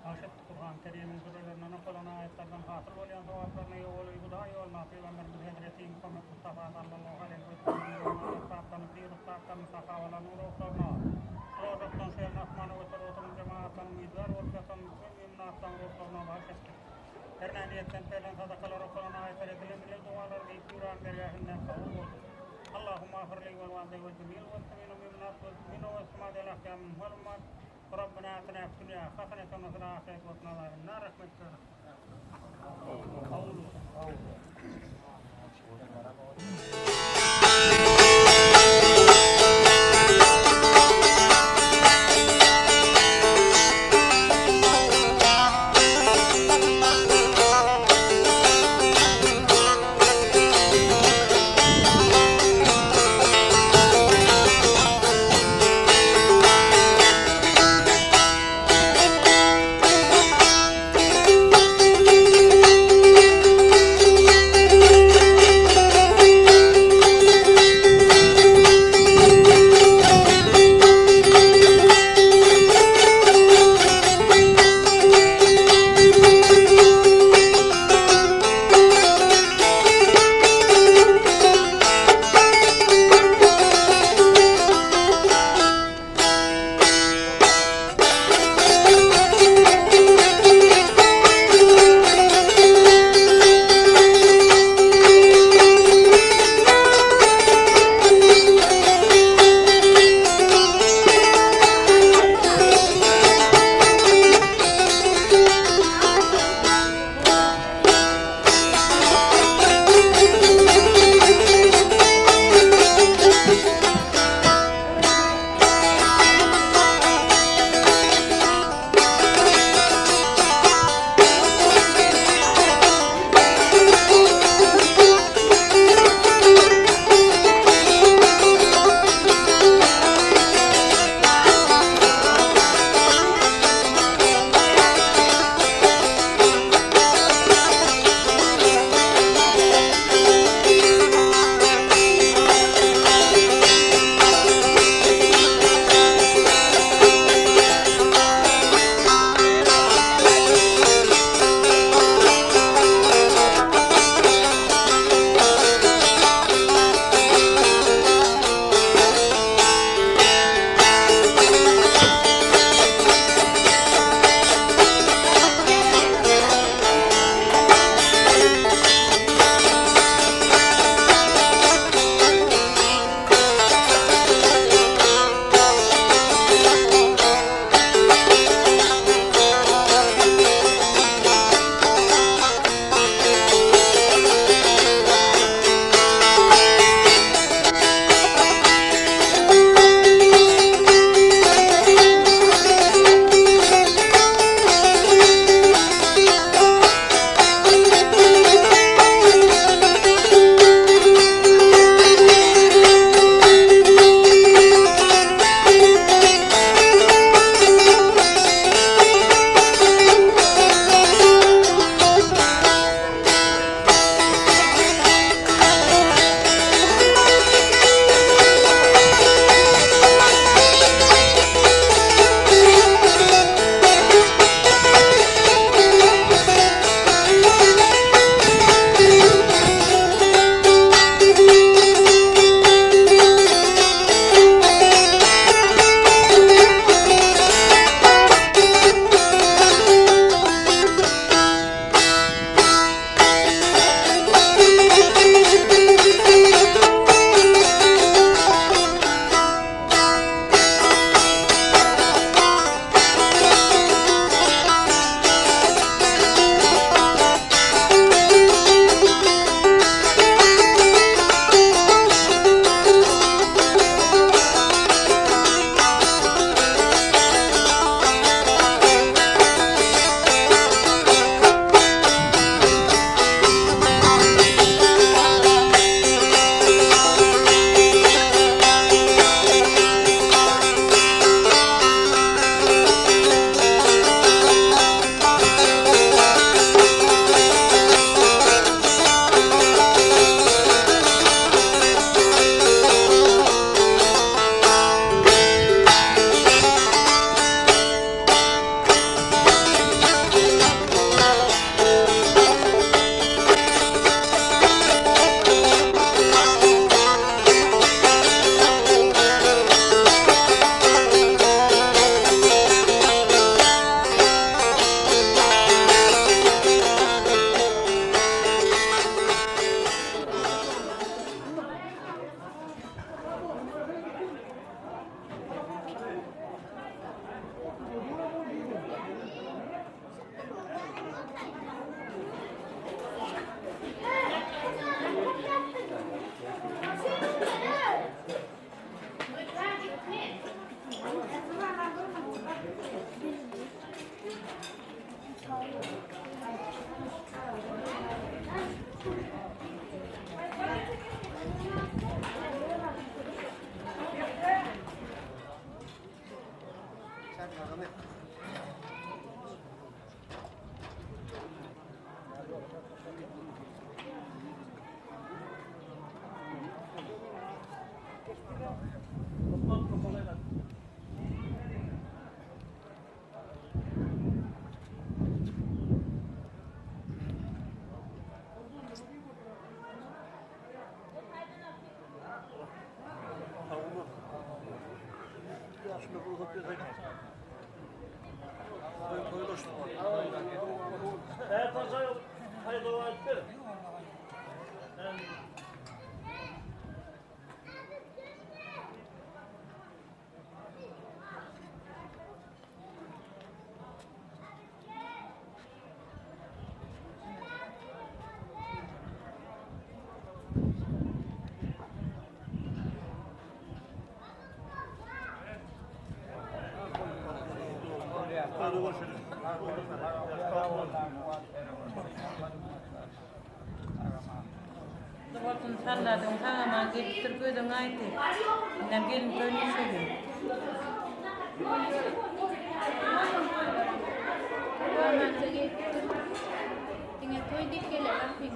عاشت القرآن الكريم من سورة لنا نقلنا يتبن خاطر وليان توافرني والهداي والناصي ومن بالهجرتين كم مصطفى صلى الله عليه وسلم ومن نصير الطاقة مساقا ولا نور وصرنا روضة سير نحمان وتروت من جماعة ميدوار والكسن من ناصا وصرنا باشت هرنانية تنفيلن صدق لرسولنا يتريد لمن الجوال الذي كوران برياهن القبول اللهم اغفر لي والوالدي والجميع والسمين من الناس والسمين والسماء الأحكام والأمات ربنا آتنا في الدنيا حسنة وفي الآخرة وقنا عذاب النار رحمتك görüşürüz. Doğrusun salladın sana getir koydun aydı. Ben gelin koyunu söylüyorum. Tinggal koy di kele laping.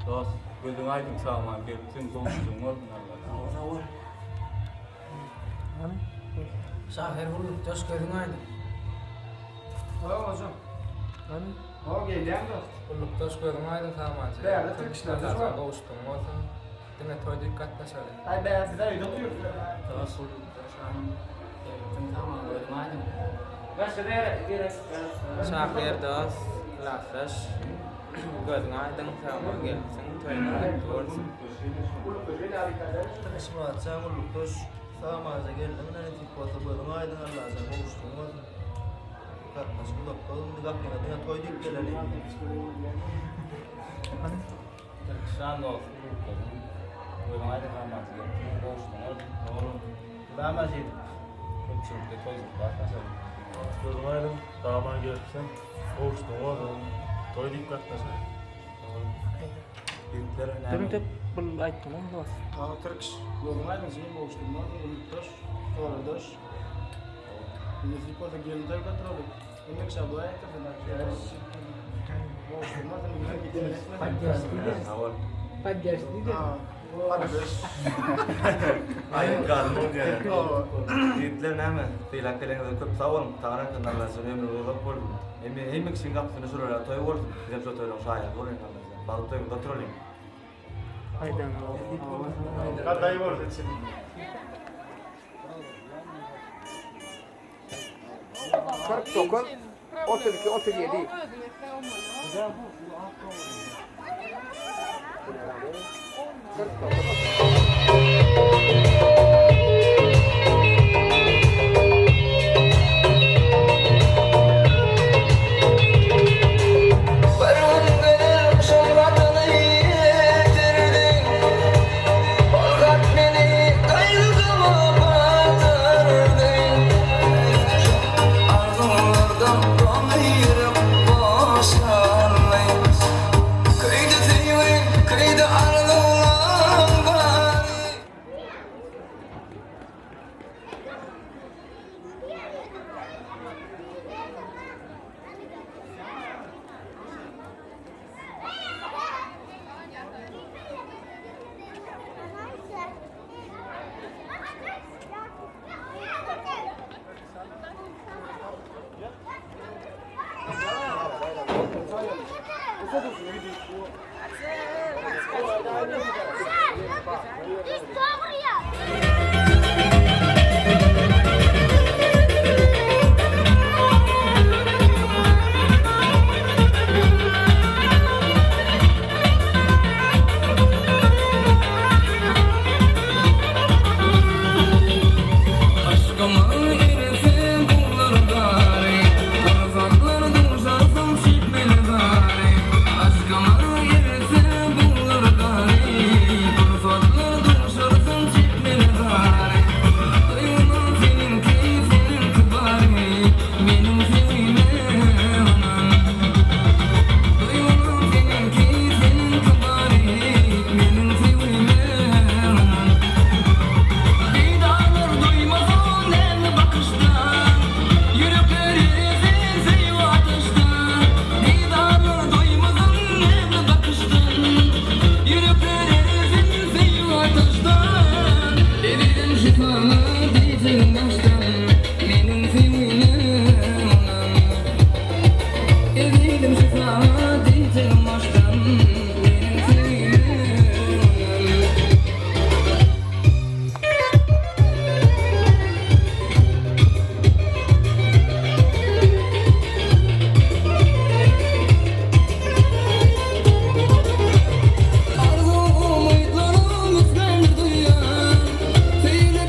Terus, gue dengar itu sama, gitu, sing gue dengar. var. Hani? Şahir vurup taş gözün aynı. hocam. Hani? O geliyor mu? Vurup taş gözün aynı tamam. Değerli Türk işleri var. Boğuştum olsun. Dine toy dikkat taşarı. Ay ben size öyle oturuyorum. Taşır. Tamam gözün aynı. Başka gerek. Şahir das. Laflaş. Gözün aydın tamam gelsin. Toyuna olsun. Tanışma atsan oluktoş sağmaza geldim. Ne tip olsa böyle aydın Allah'a kavuştum olsun. Katmasın doktorun dikkatine dine toyduk gelelim. Hani? Türkistan olsun. Gözün aydın tamam gelsin. Boğuştum olsun. Ben maziydim. Köpçülükte tozluk var. Taşarı. Gözüm aydın dağıma gelipsen kavuştum olsun. Toy dikkatlesin. Büyükler önemli. Demek de bu aytdım onu. Türk yorumlar mı? Şimdi boşluğum var. Unuttoş. Doğrudur. Nesi koza geldi kontrolü. Demek şabaya kadar. Boşluğum var. Demek gidiyor. Hadi gelsin de. Hadi beş. Ayın kalmı diyor. Büyükler önemli. Tilaklarına köp sağ olun. Tanrı kanalına söylüyorum. Uzak olun. Hem için kapısını soruyorlar. Toy olsun. Bize çok toylar şahit. Olun kanalına. Balık toy kontrolü. Aydan. Kadayı var için. Kırk dokuz, 32, 37. Kırk dokuz.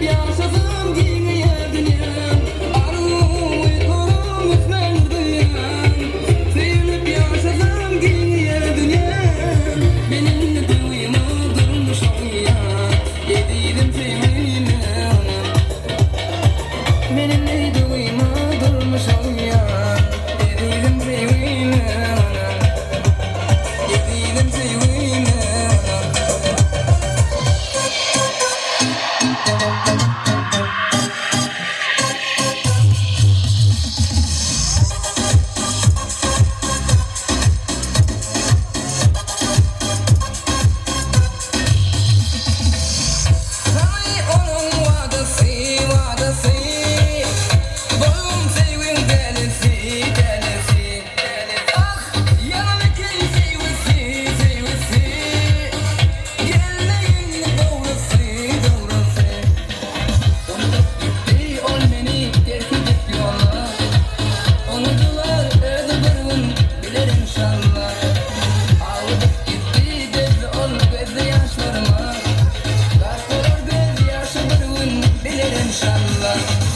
Yaşasın gibi yerde inşallah.